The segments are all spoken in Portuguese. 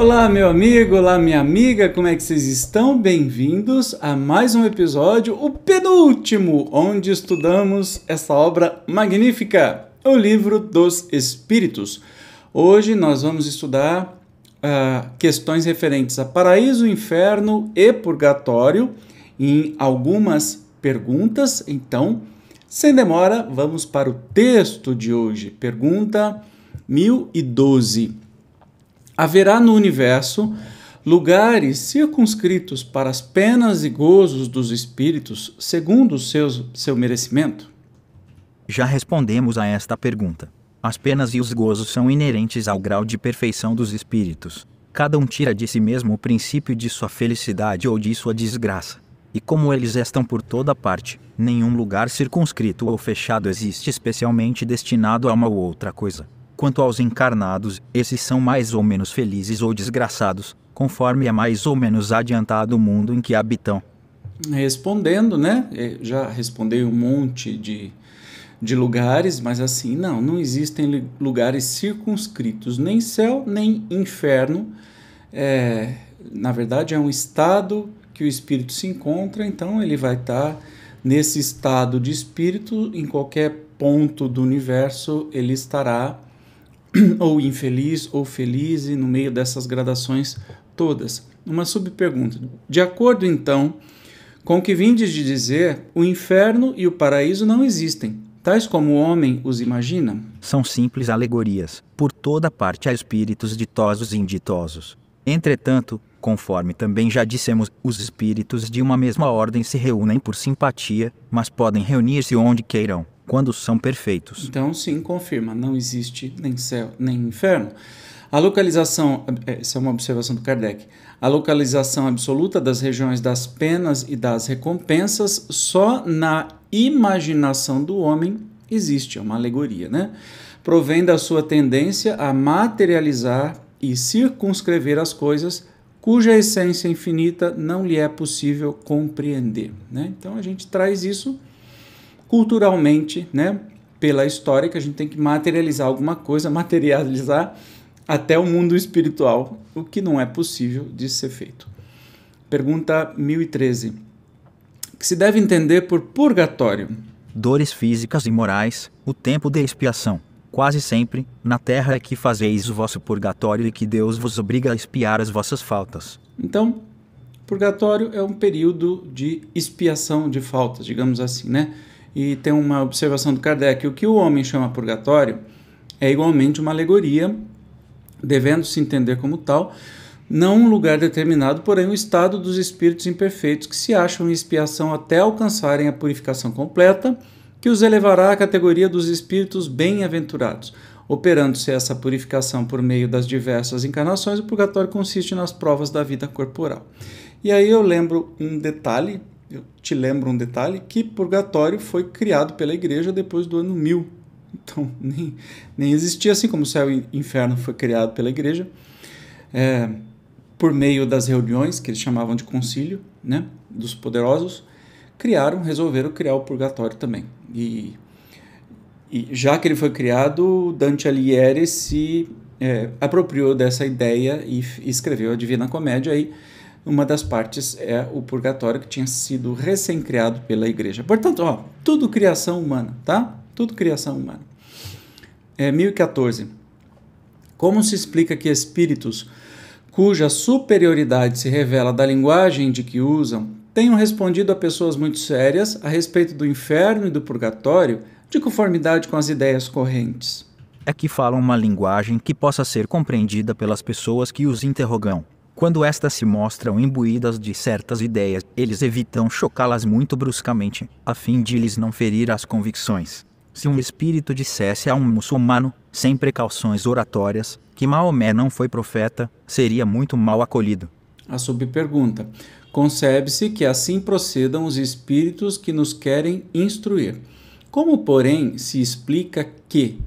Olá, meu amigo, olá, minha amiga, como é que vocês estão? Bem-vindos a mais um episódio, o penúltimo, onde estudamos essa obra magnífica, o Livro dos Espíritos. Hoje nós vamos estudar questões referentes a paraíso, inferno e purgatório em algumas perguntas. Então, sem demora, vamos para o texto de hoje. Pergunta 1012. Haverá no universo lugares circunscritos para as penas e gozos dos espíritos, segundo o seu merecimento? Já respondemos a esta pergunta. As penas e os gozos são inerentes ao grau de perfeição dos espíritos. Cada um tira de si mesmo o princípio de sua felicidade ou de sua desgraça. E como eles estão por toda parte, nenhum lugar circunscrito ou fechado existe especialmente destinado a uma ou outra coisa. Quanto aos encarnados, esses são mais ou menos felizes ou desgraçados, conforme é mais ou menos adiantado o mundo em que habitam. Respondendo, né? Já respondei um monte de lugares, mas assim, não existem lugares circunscritos, nem céu, nem inferno. Na verdade, é um estado que o espírito se encontra, então ele vai estar nesse estado de espírito, em qualquer ponto do universo ele estará ou infeliz ou feliz, e no meio dessas gradações todas. Uma subpergunta. De acordo, então, com o que vindes de dizer, o inferno e o paraíso não existem, tais como o homem os imagina? São simples alegorias. Por toda parte há espíritos ditosos e inditosos. Entretanto, conforme também já dissemos, os espíritos de uma mesma ordem se reúnem por simpatia, mas podem reunir-se onde queiram, quando são perfeitos. Então, sim, confirma, não existe nem céu nem inferno. A localização, essa é uma observação do Kardec, a localização absoluta das regiões das penas e das recompensas só na imaginação do homem existe, é uma alegoria, né? Provém da sua tendência a materializar e circunscrever as coisas cuja essência infinita não lhe é possível compreender, né? Então, a gente traz isso culturalmente, né, pela história, que a gente tem que materializar alguma coisa, materializar até o mundo espiritual, o que não é possível de ser feito. Pergunta 1013. O que se deve entender por purgatório? Dores físicas e morais, o tempo de expiação. Quase sempre, na terra é que fazeis o vosso purgatório e que Deus vos obriga a expiar as vossas faltas. Então, purgatório é um período de expiação de faltas, digamos assim, né? E tem uma observação do Kardec: o que o homem chama purgatório é igualmente uma alegoria, devendo se entender como tal, não um lugar determinado, porém o estado dos espíritos imperfeitos que se acham em expiação até alcançarem a purificação completa, que os elevará à categoria dos espíritos bem-aventurados. Operando-se essa purificação por meio das diversas encarnações, o purgatório consiste nas provas da vida corporal. E aí eu te lembro um detalhe, que purgatório foi criado pela igreja depois do ano 1000. Então, nem existia, assim como o céu e o inferno foi criado pela igreja, por meio das reuniões, que eles chamavam de concílio, né, dos poderosos, resolveram criar o purgatório também. E já que ele foi criado, Dante Alighieri se apropriou dessa ideia e escreveu a Divina Comédia. Aí uma das partes é o purgatório, que tinha sido recém-criado pela igreja. Portanto, tudo criação humana, tá? Tudo criação humana. 1014. Como se explica que espíritos cuja superioridade se revela da linguagem de que usam tenham respondido a pessoas muito sérias a respeito do inferno e do purgatório de conformidade com as ideias correntes? É que falam uma linguagem que possa ser compreendida pelas pessoas que os interrogam. Quando estas se mostram imbuídas de certas ideias, eles evitam chocá-las muito bruscamente, a fim de lhes não ferir as convicções. Se um espírito dissesse a um muçulmano, sem precauções oratórias, que Maomé não foi profeta, seria muito mal acolhido. A subpergunta. Concebe-se que assim procedam os espíritos que nos querem instruir. Como, porém, se explica que,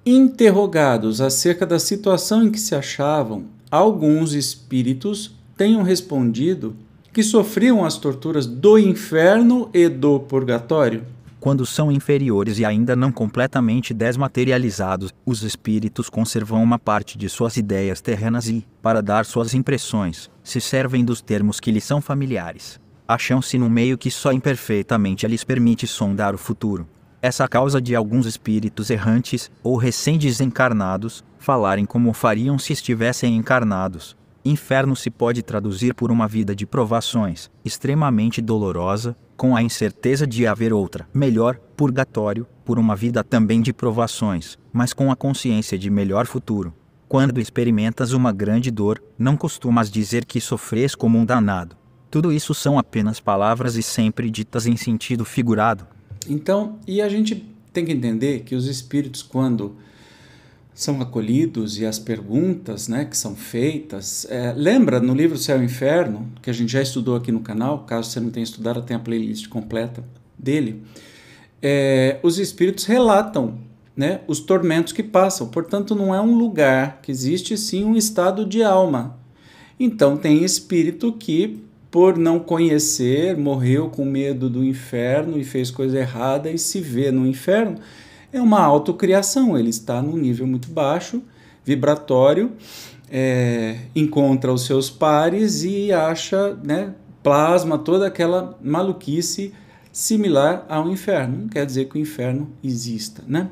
interrogados acerca da situação em que se achavam, alguns espíritos tenham respondido que sofriam as torturas do inferno e do purgatório? Quando são inferiores e ainda não completamente desmaterializados, os espíritos conservam uma parte de suas ideias terrenas e, para dar suas impressões, se servem dos termos que lhes são familiares. Acham-se no meio que só imperfeitamente lhes permite sondar o futuro. Essa a causa de alguns espíritos errantes, ou recém-desencarnados, falarem como fariam se estivessem encarnados. Inferno se pode traduzir por uma vida de provações, extremamente dolorosa, com a incerteza de haver outra, melhor; purgatório, por uma vida também de provações, mas com a consciência de melhor futuro. Quando experimentas uma grande dor, não costumas dizer que sofres como um danado. Tudo isso são apenas palavras e sempre ditas em sentido figurado. Então, e a gente tem que entender que os espíritos, quando são acolhidos e as perguntas, né, que são feitas, lembra no livro Céu e Inferno, que a gente já estudou aqui no canal, caso você não tenha estudado, tem a playlist completa dele, os espíritos relatam, né, os tormentos que passam. Portanto, não é um lugar, que existe sim um estado de alma. Então tem espírito que, por não conhecer, morreu com medo do inferno e fez coisa errada e se vê no inferno. É uma autocriação, ele está num nível muito baixo, vibratório, encontra os seus pares e acha, né, plasma toda aquela maluquice similar ao inferno. Não quer dizer que o inferno exista, né?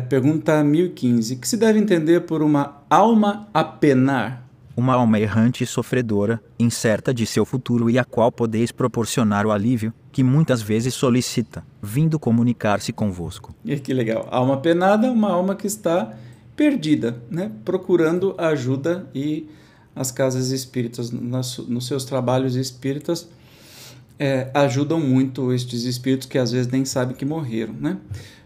Pergunta 1015. O que se deve entender por uma alma a penar? Uma alma errante e sofredora, incerta de seu futuro e a qual podeis proporcionar o alívio, que muitas vezes solicita, vindo comunicar-se convosco. E que legal. Alma penada, uma alma que está perdida, né? Procurando ajuda, e as casas espíritas, nos seus trabalhos espíritas, ajudam muito estes espíritos que às vezes nem sabem que morreram, né?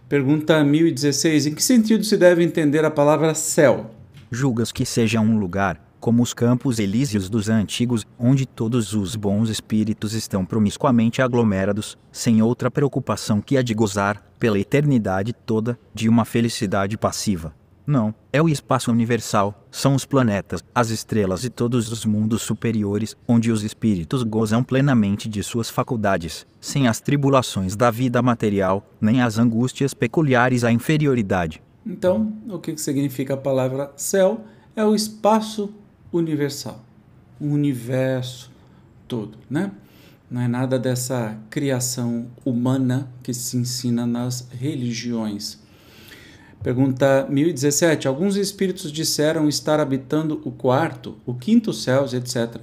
Pergunta 1016. Em que sentido se deve entender a palavra céu? Julgas que seja um lugar, como os campos elíseos dos antigos, onde todos os bons espíritos estão promiscuamente aglomerados, sem outra preocupação que a de gozar, pela eternidade toda, de uma felicidade passiva? Não, é o espaço universal, são os planetas, as estrelas e todos os mundos superiores, onde os espíritos gozam plenamente de suas faculdades, sem as tribulações da vida material, nem as angústias peculiares à inferioridade. Então, o que significa a palavra céu? É o espaço universal, o universo todo, né? Não é nada dessa criação humana que se ensina nas religiões. Pergunta 1017. Alguns espíritos disseram estar habitando o quarto, o quinto céu, etc. O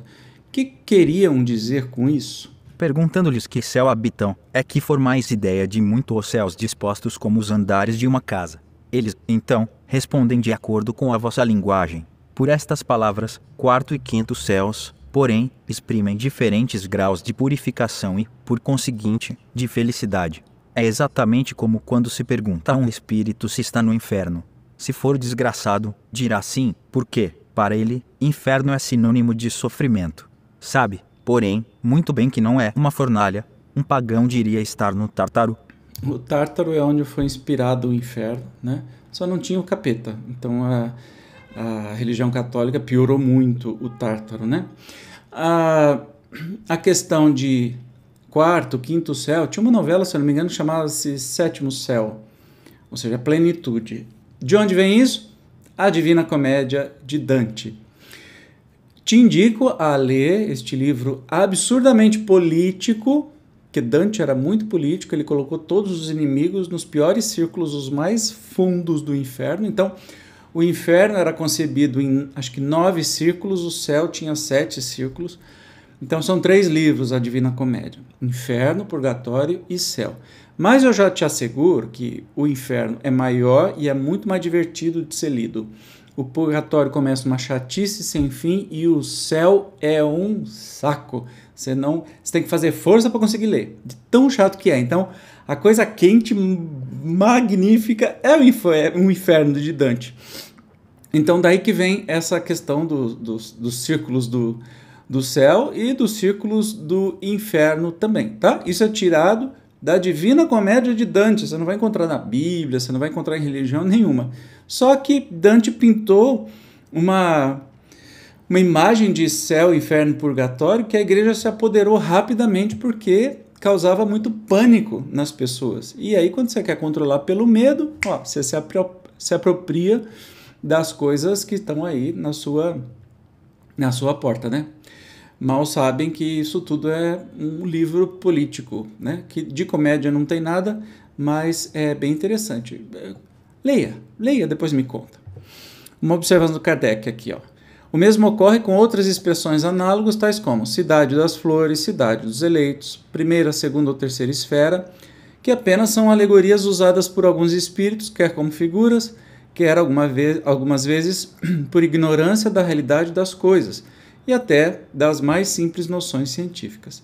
que queriam dizer com isso? Perguntando-lhes que céu habitam, é que formais ideia de muitos céus dispostos como os andares de uma casa. Eles, então, respondem de acordo com a vossa linguagem. Por estas palavras, quarto e quinto céus, porém, exprimem diferentes graus de purificação e, por conseguinte, de felicidade. É exatamente como quando se pergunta a um espírito se está no inferno. Se for desgraçado, dirá sim, porque, para ele, inferno é sinônimo de sofrimento. Sabe, porém, muito bem que não é uma fornalha. Um pagão diria estar no Tártaro. O Tártaro é onde foi inspirado o inferno, né? Só não tinha o capeta. Então a religião católica piorou muito o Tártaro, né? A questão de quarto, quinto céu, tinha uma novela, se eu não me engano, que chamava-se Sétimo Céu, ou seja, plenitude. De onde vem isso? A Divina Comédia de Dante. Te indico a ler este livro absurdamente político, que Dante era muito político, ele colocou todos os inimigos nos piores círculos, os mais fundos do inferno. Então, o inferno era concebido em, acho que 9 círculos, o céu tinha 7 círculos. Então são 3 livros a Divina Comédia: Inferno, Purgatório e Céu. Mas eu já te asseguro que o inferno é maior e é muito mais divertido de ser lido. O Purgatório começa uma chatice sem fim e o Céu é um saco. Você tem que fazer força para conseguir ler, de tão chato que é. Então a coisa quente, magnífica, é o inferno de Dante. Então daí que vem essa questão dos círculos do céu e dos círculos do inferno também, tá? Isso é tirado da Divina Comédia de Dante. Você não vai encontrar na Bíblia, você não vai encontrar em religião nenhuma. Só que Dante pintou uma imagem de céu, inferno e purgatório que a igreja se apoderou rapidamente porque causava muito pânico nas pessoas. E aí, quando você quer controlar pelo medo, você se apropria das coisas que estão aí na sua porta, né? Mal sabem que isso tudo é um livro político, né? Que de comédia não tem nada, mas é bem interessante. Leia, depois me conta. Uma observação do Kardec aqui, ó. O mesmo ocorre com outras expressões análogas, tais como cidade das flores, cidade dos eleitos, primeira, segunda ou terceira esfera, que apenas são alegorias usadas por alguns espíritos, quer como figuras, quer algumas vezes por ignorância da realidade das coisas e até das mais simples noções científicas.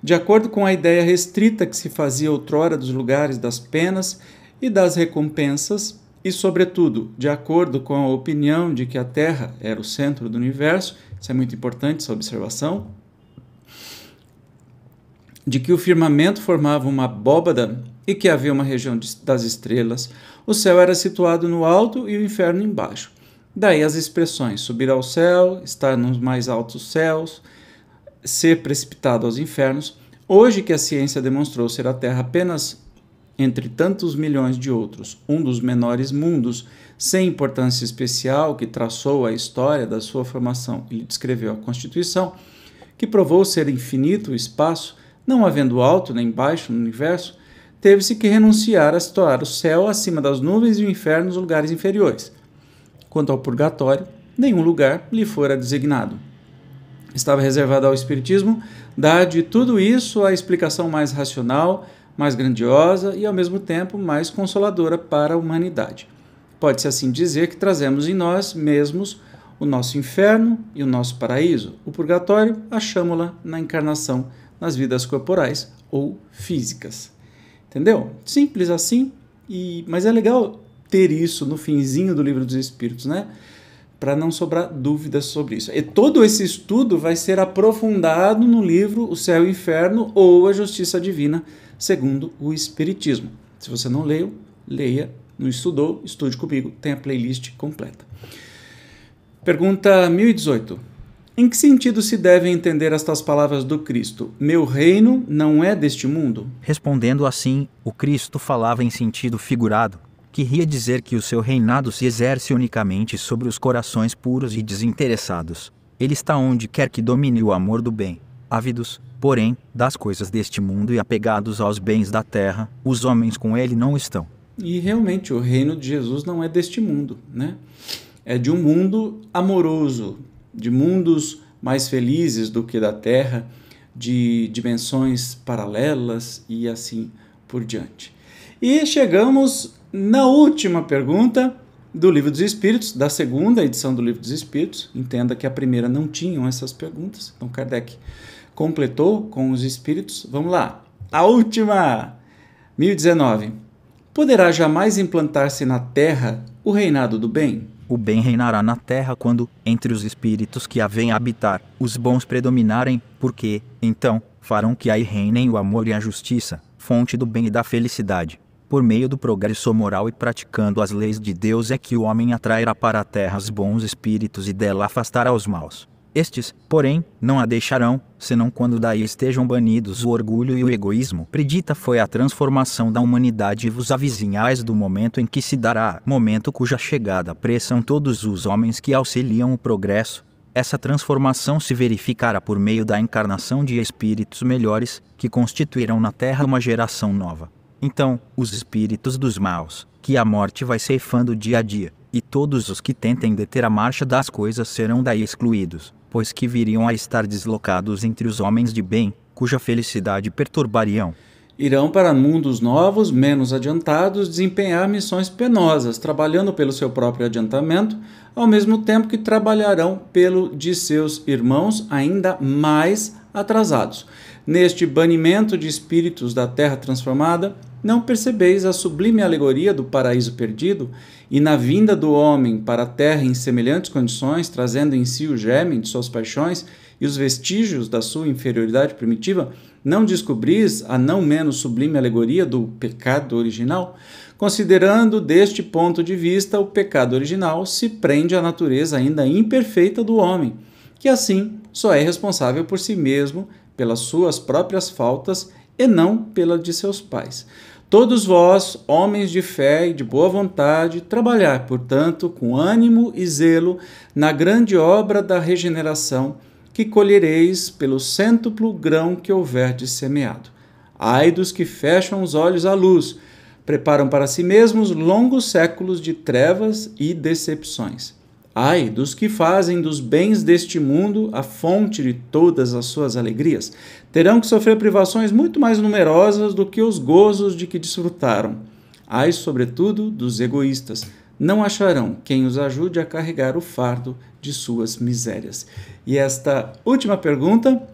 De acordo com a ideia restrita que se fazia outrora dos lugares das penas e das recompensas, e, sobretudo, de acordo com a opinião de que a Terra era o centro do universo, isso é muito importante, essa observação, de que o firmamento formava uma abóbada e que havia uma região das estrelas, o céu era situado no alto e o inferno embaixo. Daí as expressões subir ao céu, estar nos mais altos céus, ser precipitado aos infernos. Hoje que a ciência demonstrou ser a Terra apenas, entre tantos milhões de outros, um dos menores mundos, sem importância especial, que traçou a história da sua formação e descreveu a Constituição, que provou ser infinito o espaço, não havendo alto nem baixo no universo, teve-se que renunciar a situar o céu acima das nuvens e o inferno nos lugares inferiores. Quanto ao purgatório, nenhum lugar lhe fora designado. Estava reservado ao Espiritismo dar de tudo isso a explicação mais racional, mais grandiosa e, ao mesmo tempo, mais consoladora para a humanidade. Pode-se assim dizer que trazemos em nós mesmos o nosso inferno e o nosso paraíso. O purgatório, achamo-la na encarnação nas vidas corporais ou físicas. Entendeu? Simples assim, mas é legal ter isso no finzinho do Livro dos Espíritos, né? Para não sobrar dúvidas sobre isso. E todo esse estudo vai ser aprofundado no livro O Céu e o Inferno ou A Justiça Divina, segundo o Espiritismo. Se você não leu, leia. Não estudou, estude comigo. Tem a playlist completa. Pergunta 1018. Em que sentido se devem entender estas palavras do Cristo? Meu reino não é deste mundo? Respondendo assim, o Cristo falava em sentido figurado. Queria dizer que o seu reinado se exerce unicamente sobre os corações puros e desinteressados. Ele está onde quer que domine o amor do bem. Ávidos, porém, das coisas deste mundo e apegados aos bens da terra, os homens com ele não estão. E realmente o reino de Jesus não é deste mundo, né? É de um mundo amoroso, de mundos mais felizes do que da terra, de dimensões paralelas e assim por diante. E chegamos na última pergunta do Livro dos Espíritos, da segunda edição do Livro dos Espíritos. Entenda que a primeira não tinham essas perguntas, então Kardec completou com os Espíritos. Vamos lá, a última, 1019. Poderá jamais implantar-se na Terra o reinado do bem? O bem reinará na terra quando, entre os espíritos que a vêm habitar, os bons predominarem, porque, então, farão que aí reinem o amor e a justiça, fonte do bem e da felicidade. Por meio do progresso moral e praticando as leis de Deus é que o homem atrairá para a terra os bons espíritos e dela afastará os maus. Estes, porém, não a deixarão, senão quando daí estejam banidos o orgulho e o egoísmo. Predita foi a transformação da humanidade e vos avizinhais do momento em que se dará, momento cuja chegada apressam todos os homens que auxiliam o progresso. Essa transformação se verificará por meio da encarnação de espíritos melhores, que constituirão na Terra uma geração nova. Então, os espíritos dos maus, que a morte vai ceifando dia a dia, e todos os que tentem deter a marcha das coisas serão daí excluídos, pois que viriam a estar deslocados entre os homens de bem, cuja felicidade perturbariam. Irão para mundos novos, menos adiantados, desempenhar missões penosas, trabalhando pelo seu próprio adiantamento, ao mesmo tempo que trabalharão pelo de seus irmãos ainda mais atrasados. Neste banimento de espíritos da terra transformada, não percebeis a sublime alegoria do paraíso perdido, e na vinda do homem para a terra em semelhantes condições, trazendo em si o germe de suas paixões e os vestígios da sua inferioridade primitiva, não descobris a não menos sublime alegoria do pecado original? Considerando deste ponto de vista, o pecado original se prende à natureza ainda imperfeita do homem, que assim só é responsável por si mesmo, pelas suas próprias faltas e não pela de seus pais. Todos vós, homens de fé e de boa vontade, trabalhai, portanto, com ânimo e zelo na grande obra da regeneração, que colhereis pelo cêntuplo grão que houverdes semeado. Ai dos que fecham os olhos à luz, preparam para si mesmos longos séculos de trevas e decepções. Ai dos que fazem dos bens deste mundo a fonte de todas as suas alegrias. Terão que sofrer privações muito mais numerosas do que os gozos de que desfrutaram. Ai, sobretudo, dos egoístas. Não acharão quem os ajude a carregar o fardo de suas misérias. E esta última pergunta,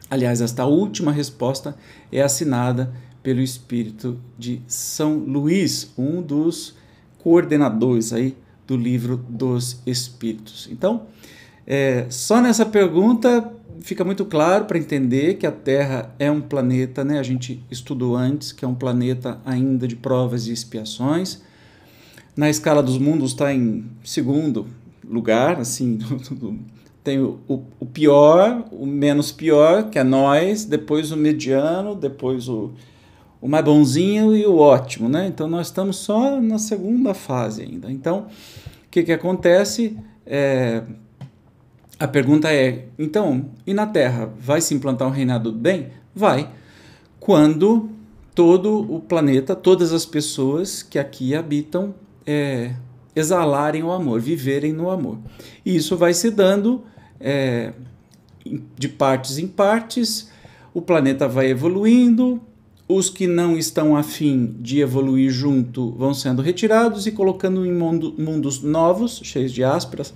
aliás, esta última resposta é assinada pelo espírito de São Luís, um dos coordenadores aí do Livro dos Espíritos. Então, só nessa pergunta fica muito claro para entender que a Terra é um planeta, né? A gente estudou antes que é um planeta ainda de provas e expiações. Na escala dos mundos está em segundo lugar, assim, tem o pior, o menos pior, que é nós, depois o mediano, depois o mais bonzinho e o ótimo, né? Então, nós estamos só na segunda fase ainda. Então, o que acontece? A pergunta é, então, e na Terra, vai se implantar um reinado do bem? Vai, quando todo o planeta, todas as pessoas que aqui habitam, exalarem o amor, viverem no amor. E isso vai se dando de partes em partes, o planeta vai evoluindo, os que não estão afim de evoluir junto vão sendo retirados e colocando em mundos novos, cheios de aspas.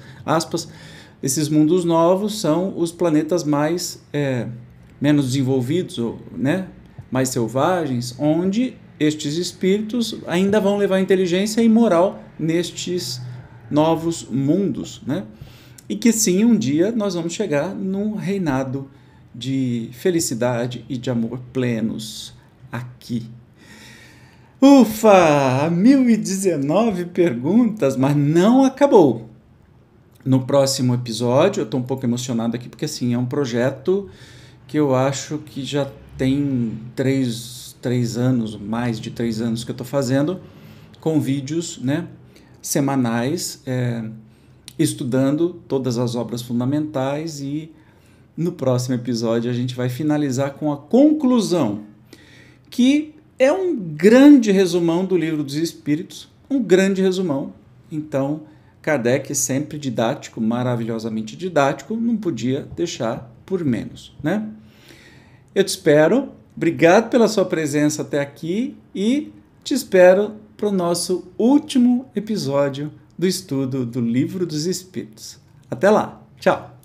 Esses mundos novos são os planetas menos desenvolvidos, né? Mais selvagens, onde estes espíritos ainda vão levar inteligência e moral nestes novos mundos, né? E que sim, um dia nós vamos chegar num reinado de felicidade e de amor plenos aqui. Ufa! 1019 perguntas, mas não acabou. No próximo episódio, eu estou um pouco emocionado aqui, porque assim, é um projeto que eu acho que já tem 3 anos, mais de 3 anos que eu estou fazendo, com vídeos, né, semanais, estudando todas as obras fundamentais, e no próximo episódio a gente vai finalizar com a conclusão, que é um grande resumão do Livro dos Espíritos, um grande resumão. Então, Kardec, sempre didático, maravilhosamente didático, não podia deixar por menos, né? Eu te espero, obrigado pela sua presença até aqui e te espero para o nosso último episódio do estudo do Livro dos Espíritos. Até lá, tchau!